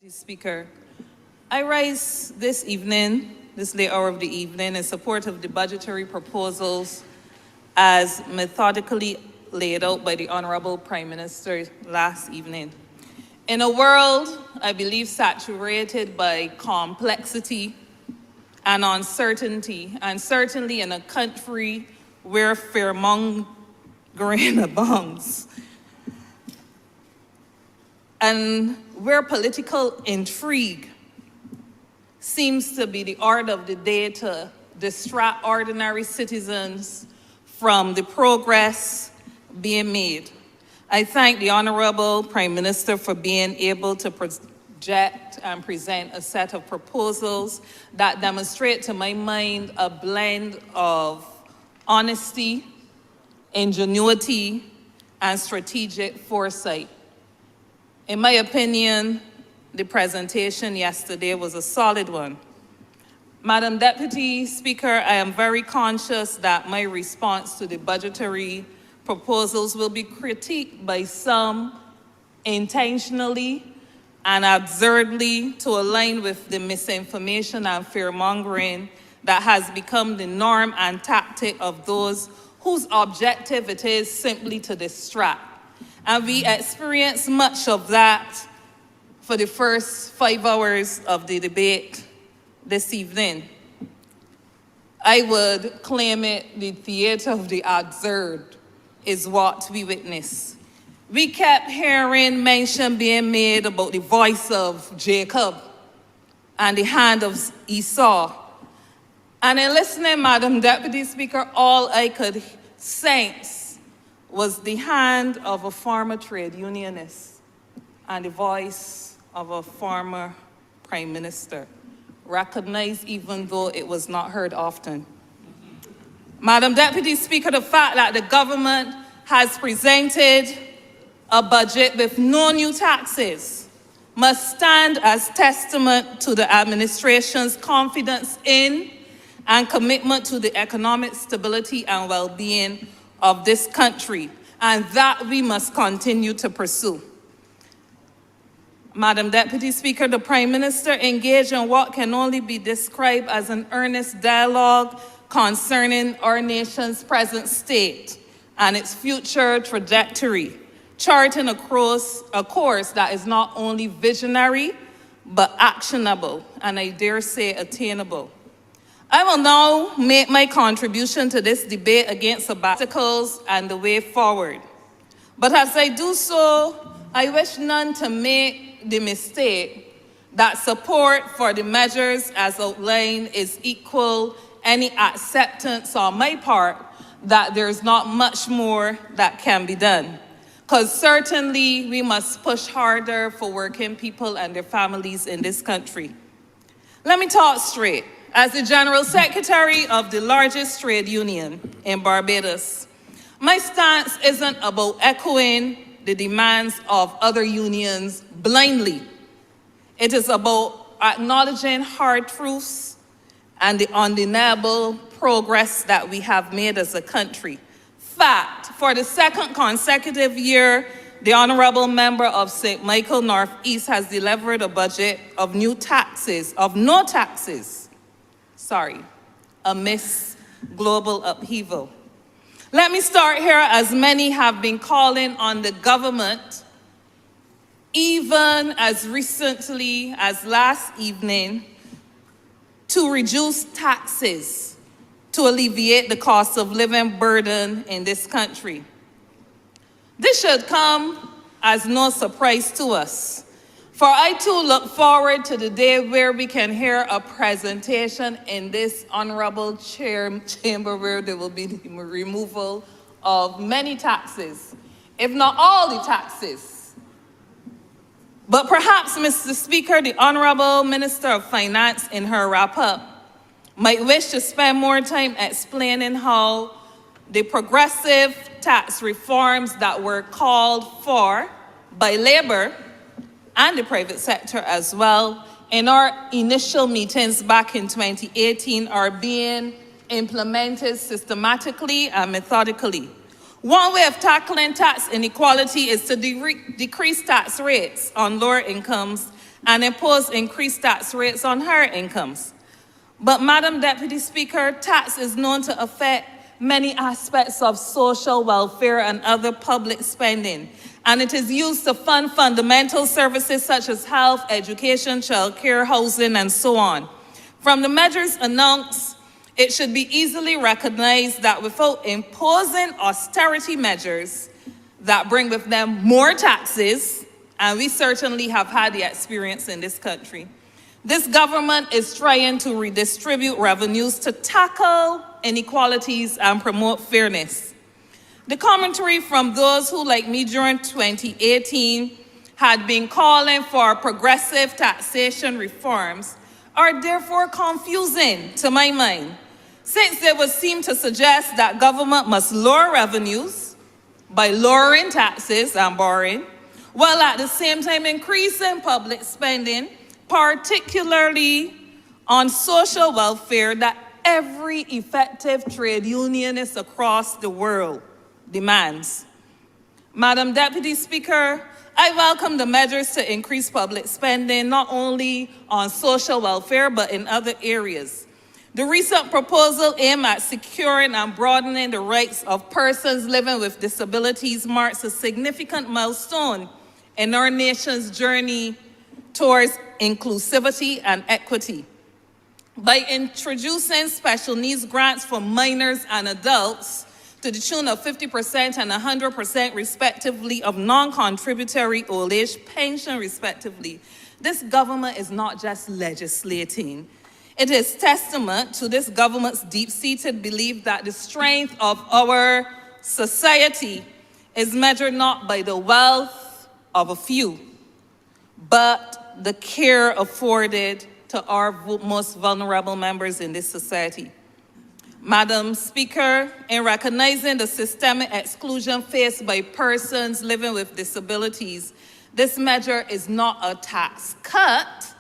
Speaker, I rise this evening, this late hour of the evening, in support of the budgetary proposals as methodically laid out by the Honourable Prime Minister last evening. In a world, I believe, saturated by complexity and uncertainty, and certainly in a country where fearmongering abounds, and where political intrigue seems to be the order of the day to distract ordinary citizens from the progress being made. I thank the Honourable Prime Minister for being able to project and present a set of proposals that demonstrate, to my mind, a blend of honesty, ingenuity, and strategic foresight. In my opinion, the presentation yesterday was a solid one. Madam Deputy Speaker, I am very conscious that my response to the budgetary proposals will be critiqued by some intentionally and absurdly to align with the misinformation and fear-mongering that has become the norm and tactic of those whose objective it is simply to distract. And we experienced much of that for the first 5 hours of the debate this evening. I would claim it the theater of the absurd is what we witnessed. We kept hearing mention being made about the voice of Jacob and the hand of Esau. And in listening, Madam Deputy Speaker, all I could sense was the hand of a former trade unionist and the voice of a former prime minister, recognized even though it was not heard often. Madam Deputy Speaker, the fact that the government has presented a budget with no new taxes must stand as testament to the administration's confidence in and commitment to the economic stability and well-being of this country, and that we must continue to pursue. Madam Deputy Speaker, the Prime Minister engaged in what can only be described as an earnest dialogue concerning our nation's present state and its future trajectory, charting a course that is not only visionary, but actionable, and I dare say attainable. I will now make my contribution to this debate against obstacles and the way forward. But as I do so, I wish none to make the mistake that support for the measures as outlined is equal any acceptance on my part that there's not much more that can be done. Because certainly we must push harder for working people and their families in this country. Let me talk straight. As the General Secretary of the largest trade union in Barbados, my stance isn't about echoing the demands of other unions blindly. It is about acknowledging hard truths and the undeniable progress that we have made as a country. Fact, for the second consecutive year, the Honourable Member of St. Michael North East has delivered a budget of no taxes, amidst global upheaval. Let me start here, as many have been calling on the government, even as recently as last evening, to reduce taxes to alleviate the cost of living burden in this country. This should come as no surprise to us. For I too look forward to the day where we can hear a presentation in this honorable chamber where there will be the removal of many taxes, if not all the taxes. But perhaps, Mr. Speaker, the Honorable Minister of Finance in her wrap-up might wish to spend more time explaining how the progressive tax reforms that were called for by Labour and the private sector as well in our initial meetings back in 2018 are being implemented systematically and methodically. One way of tackling tax inequality is to decrease tax rates on lower incomes and impose increased tax rates on higher incomes. But, Madam Deputy Speaker, tax is known to affect many aspects of social welfare and other public spending, and it is used to fund fundamental services such as health, education, childcare, housing, and so on. From the measures announced, it should be easily recognized that without imposing austerity measures that bring with them more taxes, and we certainly have had the experience in this country, this government is trying to redistribute revenues to tackle inequalities and promote fairness. The commentary from those who, like me during 2018, had been calling for progressive taxation reforms are therefore confusing to my mind, since they would seem to suggest that government must lower revenues by lowering taxes and borrowing, while at the same time increasing public spending, particularly on social welfare that every effective trade unionist across the world demands. Madam Deputy Speaker, I welcome the measures to increase public spending, not only on social welfare, but in other areas. The recent proposal aimed at securing and broadening the rights of persons living with disabilities marks a significant milestone in our nation's journey towards inclusivity and equity. By introducing special needs grants for minors and adults to the tune of 50% and 100% respectively of non-contributory old age pension respectively, this government is not just legislating. It is testament to this government's deep-seated belief that the strength of our society is measured not by the wealth of a few, but the care afforded to our most vulnerable members in this society. Madam Speaker, in recognizing the systemic exclusion faced by persons living with disabilities, this measure is not a tax cut,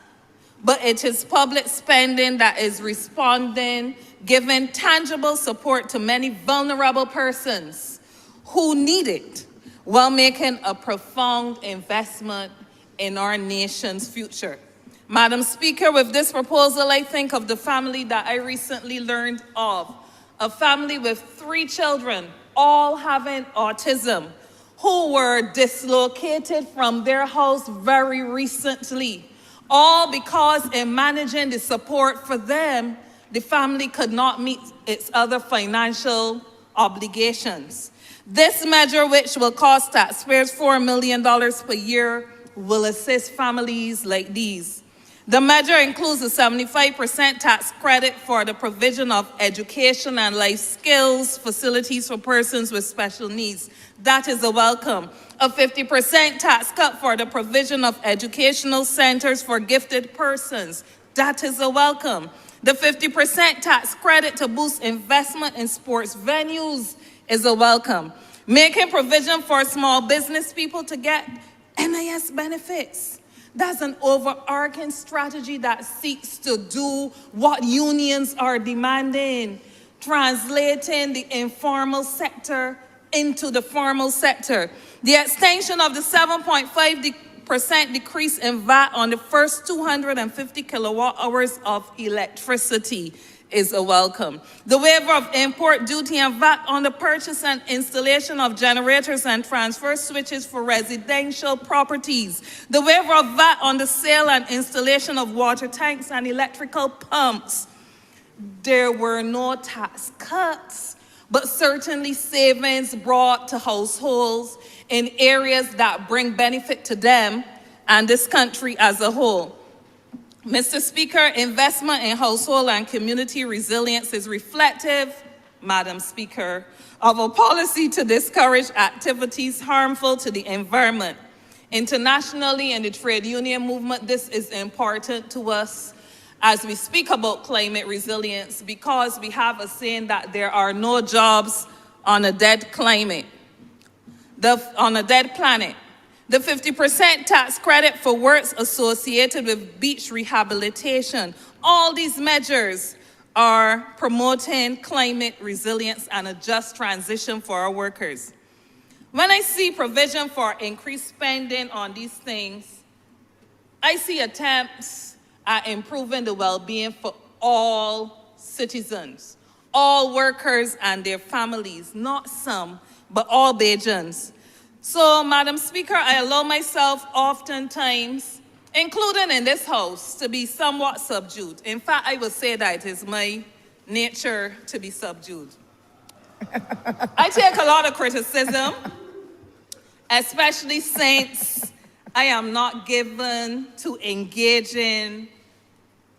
but it is public spending that is responding, giving tangible support to many vulnerable persons who need it, while making a profound investment in our nation's future. Madam Speaker, with this proposal, I think of the family that I recently learned of, a family with 3 children, all having autism, who were dislocated from their house very recently, all because in managing the support for them, the family could not meet its other financial obligations. This measure, which will cost taxpayers $4 million per year, will assist families like these. The measure includes a 75% tax credit for the provision of education and life skills facilities for persons with special needs. That is a welcome. A 50% tax cut for the provision of educational centers for gifted persons. That is a welcome. The 50% tax credit to boost investment in sports venues is a welcome. Making provision for small business people to get NIS benefits. That's an overarching strategy that seeks to do what unions are demanding, translating the informal sector into the formal sector. The extension of the 7.5% decrease in VAT on the first 250 kilowatt hours of electricity is a welcome. The waiver of import duty and VAT on the purchase and installation of generators and transfer switches for residential properties. The waiver of VAT on the sale and installation of water tanks and electrical pumps. There were no tax cuts, but certainly savings brought to households in areas that bring benefit to them and this country as a whole. Mr. Speaker, investment in household and community resilience is reflective, Madam Speaker, of a policy to discourage activities harmful to the environment. Internationally, in the trade union movement, this is important to us as we speak about climate resilience, because we have a saying that there are no jobs on a dead climate, on a dead planet. The 50% tax credit for works associated with beach rehabilitation. All these measures are promoting climate resilience and a just transition for our workers. When I see provision for increased spending on these things, I see attempts at improving the well-being for all citizens, all workers and their families, not some, but all Bajans. So, Madam Speaker, I allow myself oftentimes, including in this House, to be somewhat subdued. In fact, I would say that it is my nature to be subdued. I take a lot of criticism, especially since I am not given to engaging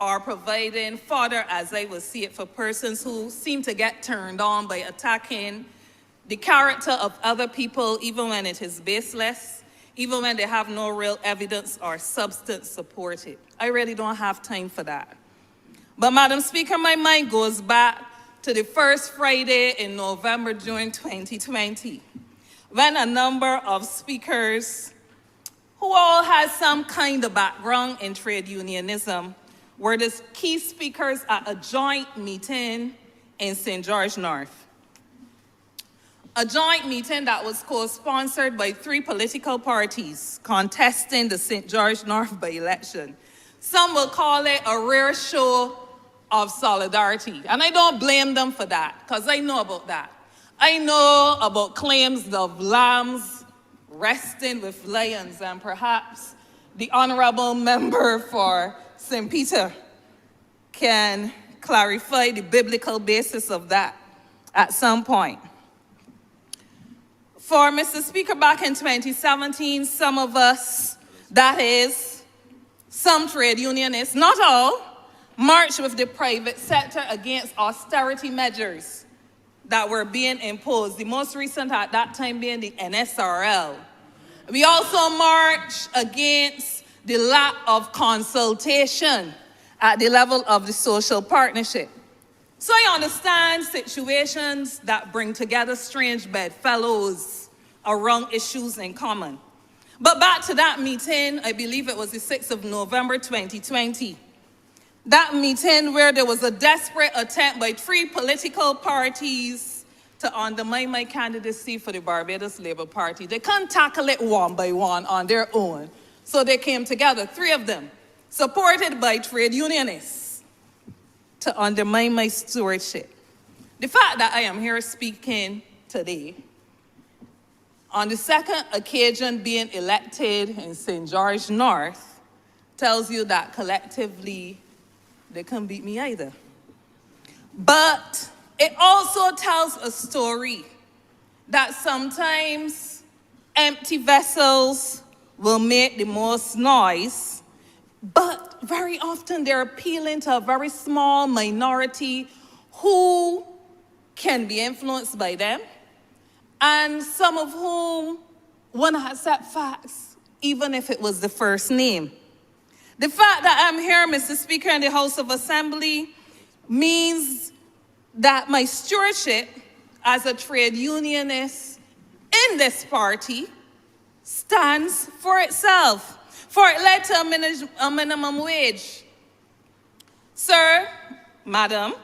or providing fodder, as I would see it, for persons who seem to get turned on by attacking the character of other people, even when it is baseless, even when they have no real evidence or substance support it. I really don't have time for that. But Madam Speaker, my mind goes back to the first Friday in November during 2020, when a number of speakers who all had some kind of background in trade unionism were the key speakers at a joint meeting in St. George North. A joint meeting that was co-sponsored by 3 political parties contesting the St. George North by-election. Some will call it a rare show of solidarity, and I don't blame them for that, because I know about that. I know about claims of lambs resting with lions, and perhaps the honorable member for St. Peter can clarify the biblical basis of that at some point. For Mr. Speaker, back in 2017, some of us, that is, some trade unionists, not all, marched with the private sector against austerity measures that were being imposed, the most recent at that time being the NSRL. We also marched against the lack of consultation at the level of the social partnership. So I understand situations that bring together strange bedfellows around issues in common. But back to that meeting, I believe it was the 6th of November 2020. That meeting where there was a desperate attempt by 3 political parties to undermine my candidacy for the Barbados Labour Party. They couldn't tackle it one by one on their own. So they came together, 3 of them, supported by trade unionists, to undermine my stewardship. The fact that I am here speaking today, on the second occasion being elected in St. George North, tells you that collectively, they couldn't beat me either. But it also tells a story that sometimes empty vessels will make the most noise, but very often they're appealing to a very small minority who can be influenced by them, and some of whom want to accept facts, even if it was the first name. The fact that I'm here, Mr. Speaker, in the House of Assembly means that my stewardship as a trade unionist in this party stands for itself, for it led to a minimum wage. Sir, madam,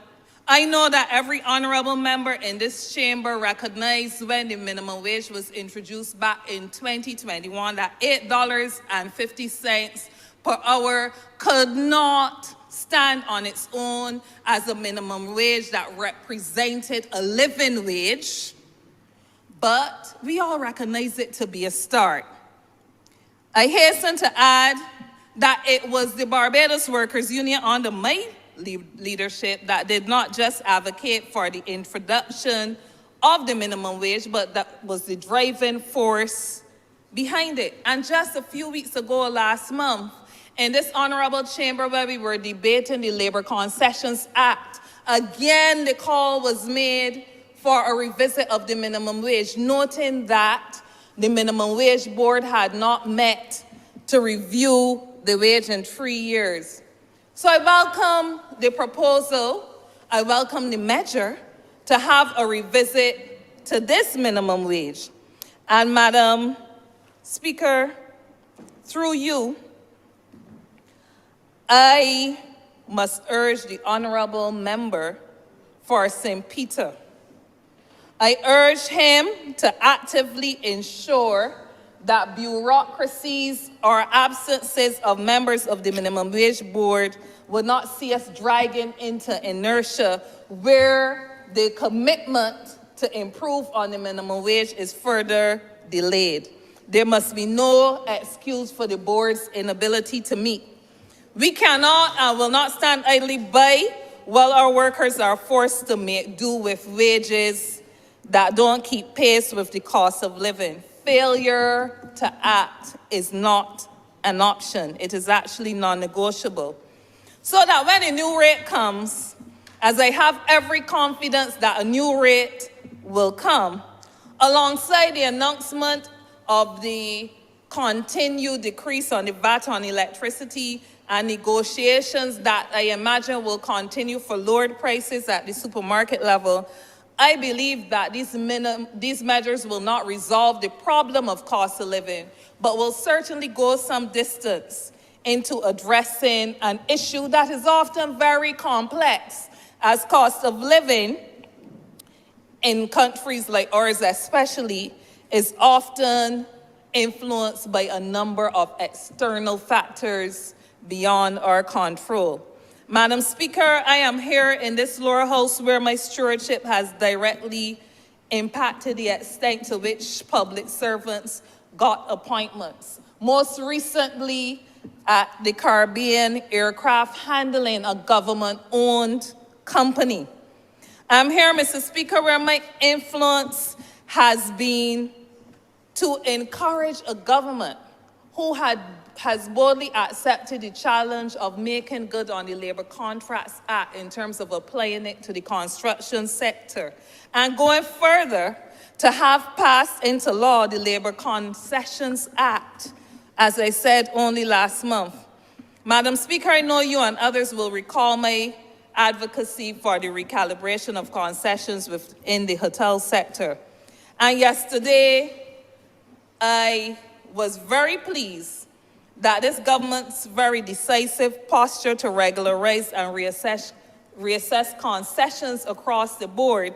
I know that every honorable member in this chamber recognized when the minimum wage was introduced back in 2021 that $8.50 per hour could not stand on its own as a minimum wage that represented a living wage, but we all recognize it to be a start. I hasten to add that it was the Barbados Workers Union under my leadership that did not just advocate for the introduction of the minimum wage, but that was the driving force behind it. And just a few weeks ago, last month, in this honorable chamber where we were debating the Labour Concessions Act, again the call was made for a revisit of the minimum wage, noting that the minimum wage board had not met to review the wage in 3 years. So I welcome the proposal, I welcome the measure to have a revisit to this minimum wage. And Madam Speaker, through you, I must urge the honorable member for St. Peter. I urge him to actively ensure that bureaucracies or absences of members of the minimum wage board will not see us dragging into inertia where the commitment to improve on the minimum wage is further delayed. There must be no excuse for the board's inability to meet. We cannot and will not stand idly by while our workers are forced to make do with wages that don't keep pace with the cost of living. Failure to act is not an option. It is actually non-negotiable. So that when a new rate comes, as I have every confidence that a new rate will come, alongside the announcement of the continued decrease on the VAT on electricity and negotiations that I imagine will continue for lowered prices at the supermarket level, I believe that these measures will not resolve the problem of cost of living, but will certainly go some distance into addressing an issue that is often very complex, as cost of living in countries like ours especially is often influenced by a number of external factors beyond our control. Madam Speaker, I am here in this lower house where my stewardship has directly impacted the extent to which public servants got appointments. Most recently at the Caribbean Aircraft Handling, a government-owned company. I'm here, Mr. Speaker, where my influence has been to encourage a government who has boldly accepted the challenge of making good on the Labour Contracts Act in terms of applying it to the construction sector, and going further to have passed into law the Labour Concessions Act, as I said only last month. Madam Speaker, I know you and others will recall my advocacy for the recalibration of concessions within the hotel sector. And yesterday, I was very pleased that this government's very decisive posture to regularize and reassess concessions across the board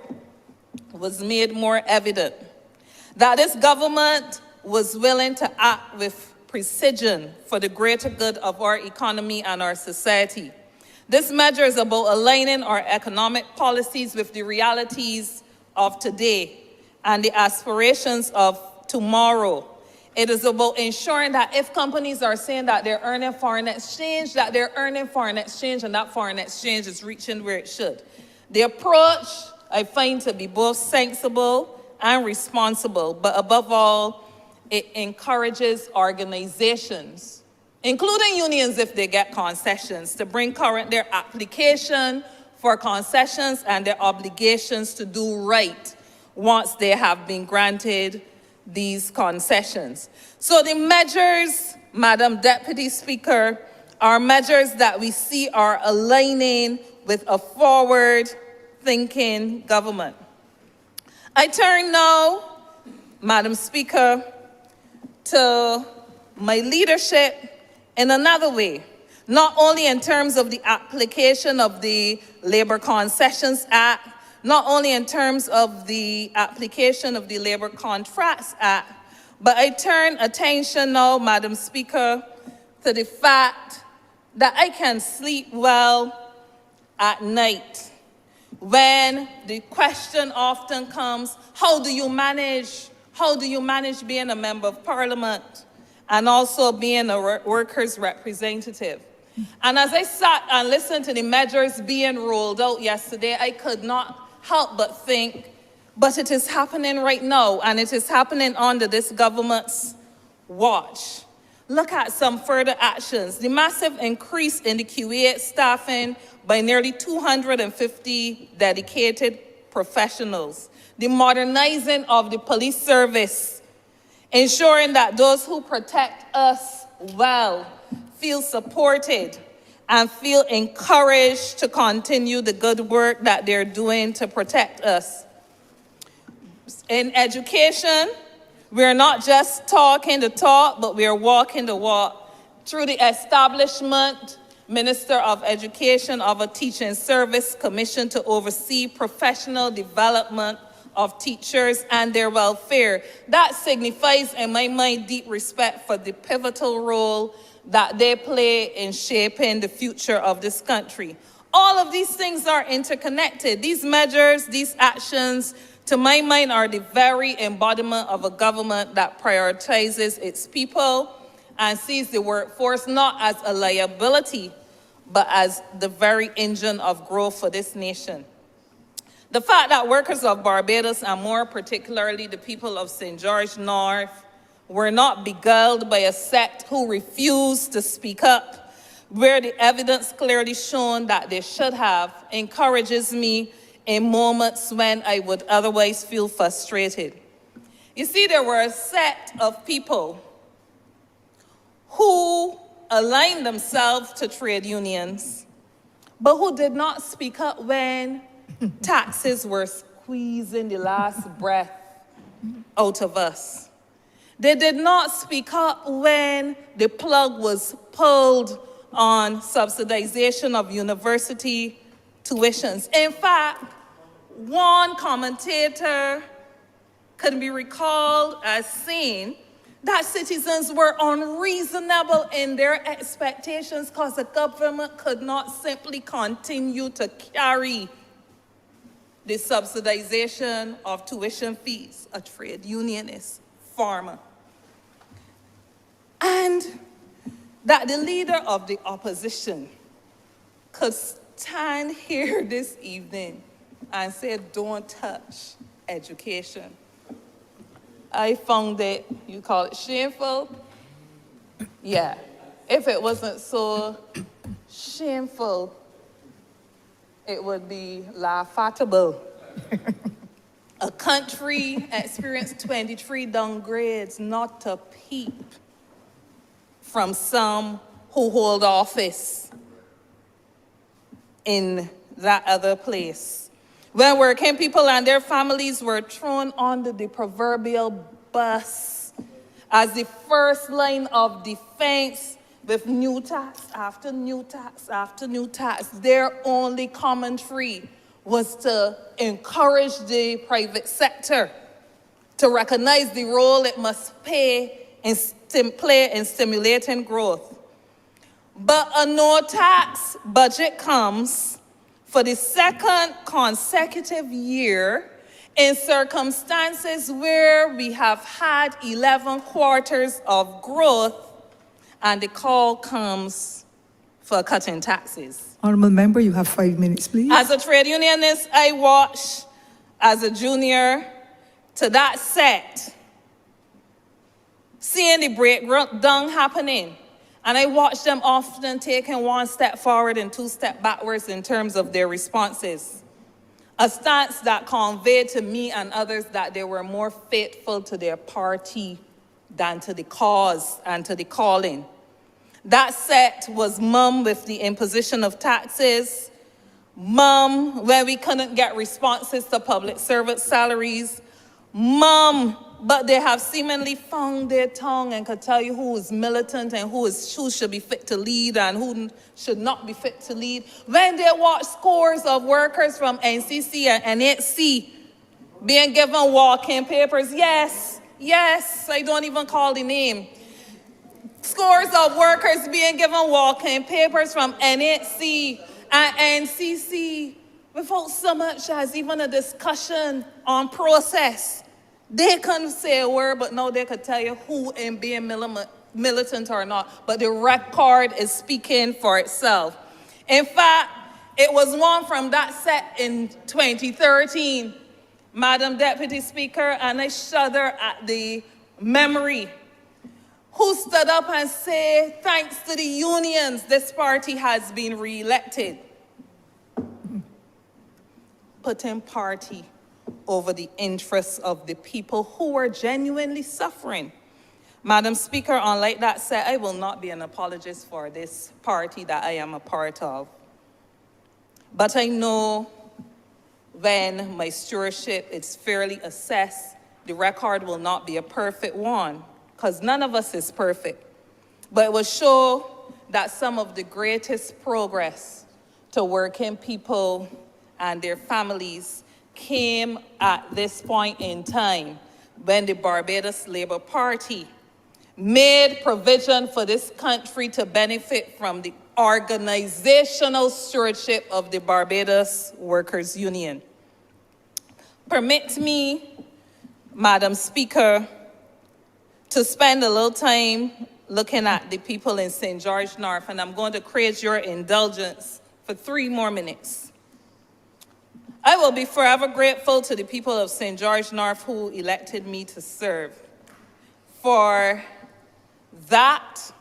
was made more evident. That this government was willing to act with precision for the greater good of our economy and our society. This measure is about aligning our economic policies with the realities of today and the aspirations of tomorrow. It is about ensuring that if companies are saying that they're earning foreign exchange, that they're earning foreign exchange and that foreign exchange is reaching where it should. The approach I find to be both sensible and responsible, but above all, it encourages organizations, including unions if they get concessions, to bring current their application for concessions and their obligations to do right once they have been granted these concessions. So the measures, Madam Deputy Speaker, are measures that we see are aligning with a forward-thinking government. I turn now, Madam Speaker, to my leadership in another way, not only in terms of the application of the Labour Concessions Act, not only in terms of the application of the Labour Contracts Act, but I turn attention now, Madam Speaker, to the fact that I can sleep well at night when the question often comes, how do you manage being a member of Parliament and also being a workers' representative? And as I sat and listened to the measures being rolled out yesterday, I could not help but think, but it is happening right now, and it is happening under this government's watch. Look at some further actions. The massive increase in the QA staffing by nearly 250 dedicated professionals. The modernizing of the police service, ensuring that those who protect us well feel supported and feel encouraged to continue the good work that they're doing to protect us. In education, we're not just talking the talk, but we're walking the walk through the establishment, Minister of Education, of a teaching service commission to oversee professional development of teachers and their welfare. That signifies, in my mind, deep respect for the pivotal role that they play in shaping the future of this country. All of these things are interconnected. These measures, these actions, to my mind, are the very embodiment of a government that prioritizes its people and sees the workforce not as a liability, but as the very engine of growth for this nation. The fact that workers of Barbados, and more particularly the people of St. George North, were not beguiled by a sect who refused to speak up, where the evidence clearly shown that they should have, encourages me in moments when I would otherwise feel frustrated. You see, there were a set of people who aligned themselves to trade unions, but who did not speak up when taxes were squeezing the last breath out of us. They did not speak up when the plug was pulled on subsidization of university tuitions. In fact, one commentator can be recalled as saying that citizens were unreasonable in their expectations because the government could not simply continue to carry the subsidization of tuition fees, a trade unionist, farmer. And that the leader of the opposition could stand here this evening and say, don't touch education. I found it, you call it shameful? Yeah. If it wasn't so shameful, it would be laughable. A country experienced 23 downgrades, not a peep from some who hold office in that other place. When working people and their families were thrown under the proverbial bus as the first line of defense with new tax after new tax after new tax, their only commentary was to encourage the private sector to recognize the role it must play in stimulating growth. But a no-tax budget comes for the second consecutive year in circumstances where we have had 11 quarters of growth, and the call comes for cutting taxes. Honourable Member, you have 5 minutes, please. As a trade unionist, I watched as a junior to that set, seeing the breakdown happening. And I watched them often taking one step forward and two steps backwards in terms of their responses. A stance that conveyed to me and others that they were more faithful to their party than to the cause and to the calling. That set was mum with the imposition of taxes, mum when we couldn't get responses to public servant salaries, mum, but they have seemingly found their tongue and could tell you who is militant and who should be fit to lead and who should not be fit to lead. When they watch scores of workers from NCC and NHC being given walk-in papers, yes, I don't even call the name. Scores of workers being given walk-in papers from NHC and NCC without so much as even a discussion on process. They couldn't say a word, but no, they could tell you who in being militant or not. But the record is speaking for itself. In fact, it was one from that set in 2013, Madam Deputy Speaker, and I shudder at the memory, who stood up and said, thanks to the unions, this party has been re-elected. Putting party over the interests of the people who were genuinely suffering. Madam Speaker, unlike that said, I will not be an apologist for this party that I am a part of. But I know when my stewardship is fairly assessed, the record will not be a perfect one, because none of us is perfect. But it will show that some of the greatest progress to working people and their families came at this point in time when the Barbados Labour Party made provision for this country to benefit from the organizational stewardship of the Barbados Workers' Union. Permit me, Madam Speaker, to spend a little time looking at the people in St. George North, and I'm going to crave your indulgence for 3 more minutes. I will be forever grateful to the people of St. George North who elected me to serve. For that,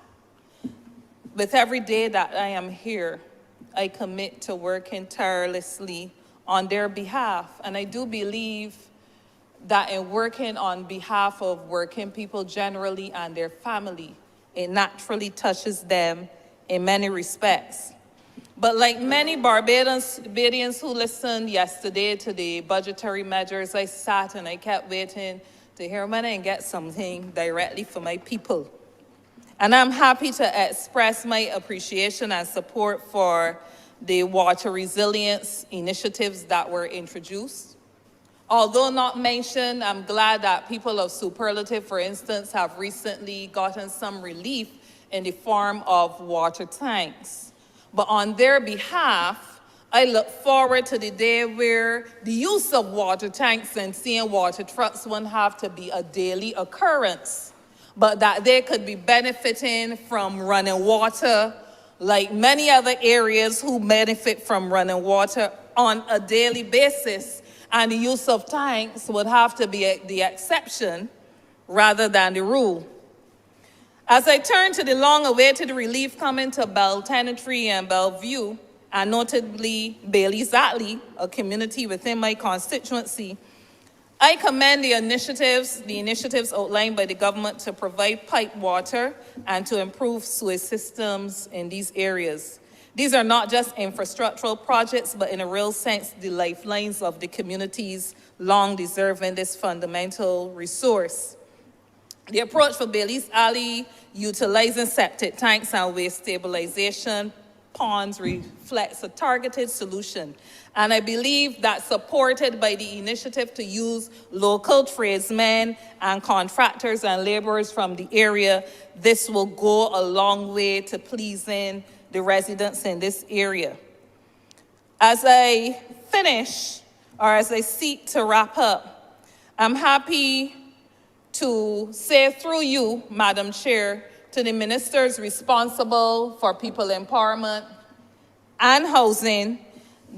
with every day that I am here, I commit to working tirelessly on their behalf. And I do believe that in working on behalf of working people generally and their family, it naturally touches them in many respects. But like many Barbadians who listened yesterday to the budgetary measures, I sat and I kept waiting to hear when I get something directly for my people. And I'm happy to express my appreciation and support for the water resilience initiatives that were introduced. Although not mentioned, I'm glad that people of Superlative, for instance, have recently gotten some relief in the form of water tanks. But on their behalf, I look forward to the day where the use of water tanks and seeing water trucks won't have to be a daily occurrence, but that they could be benefiting from running water like many other areas who benefit from running water on a daily basis. And the use of tanks would have to be the exception rather than the rule. As I turn to the long-awaited relief coming to Beltenantry and Bellevue, and notably Bailey's Atley, a community within my constituency, I commend the initiatives outlined by the government to provide pipe water and to improve sewage systems in these areas. These are not just infrastructural projects, but in a real sense, the lifelines of the communities long deserving this fundamental resource. The approach for Bailey's Alley, utilizing septic tanks and waste stabilization ponds, reflects a targeted solution. And I believe that, supported by the initiative to use local tradesmen and contractors and laborers from the area, this will go a long way to pleasing the residents in this area. As I finish, or as I seek to wrap up, I'm happy to say through you, Madam Chair, to the ministers responsible for people empowerment and housing,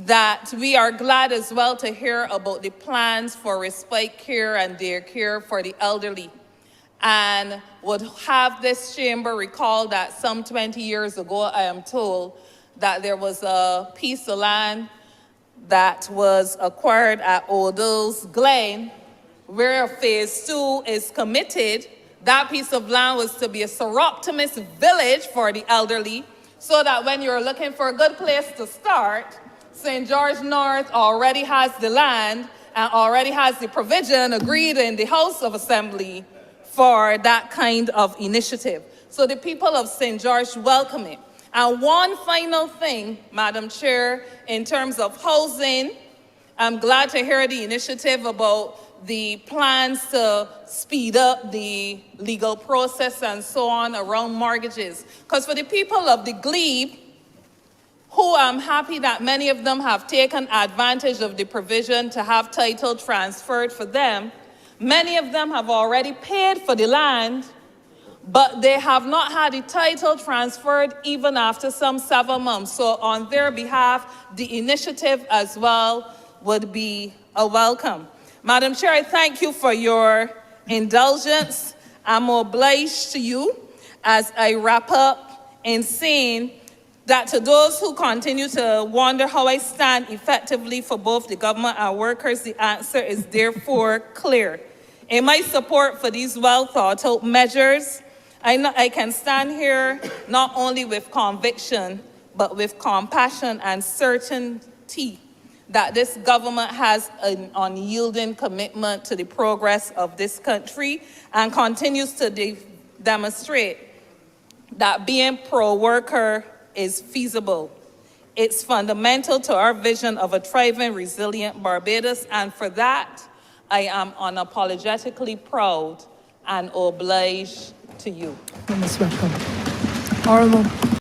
that we are glad as well to hear about the plans for respite care and day care for the elderly, and would have this chamber recall that some 20 years ago, I am told, that there was a piece of land that was acquired at Odell's Glen, where phase 2 is committed. That piece of land was to be a seroptimus village for the elderly, so that when you're looking for a good place to start, St. George North already has the land and already has the provision agreed in the House of Assembly for that kind of initiative. So the people of St. George welcome it. And one final thing, Madam Chair, in terms of housing, I'm glad to hear the initiative about the plans to speed up the legal process and so on around mortgages. Because for the people of the glebe, who I'm happy that many of them have taken advantage of the provision to have title transferred for them, many of them have already paid for the land, but they have not had the title transferred even after some 7 months. So on their behalf, the initiative as well would be a welcome. Madam Chair, I thank you for your indulgence. I'm obliged to you as I wrap up in saying that to those who continue to wonder how I stand effectively for both the government and workers, the answer is therefore clear. In my support for these well-thought-out measures, I can stand here not only with conviction, but with compassion and certainty that this government has an unyielding commitment to the progress of this country and continues to demonstrate that being pro-worker is feasible. It's fundamental to our vision of a thriving, resilient Barbados, and for that, I am unapologetically proud and obliged to you. You're most welcome. Honorable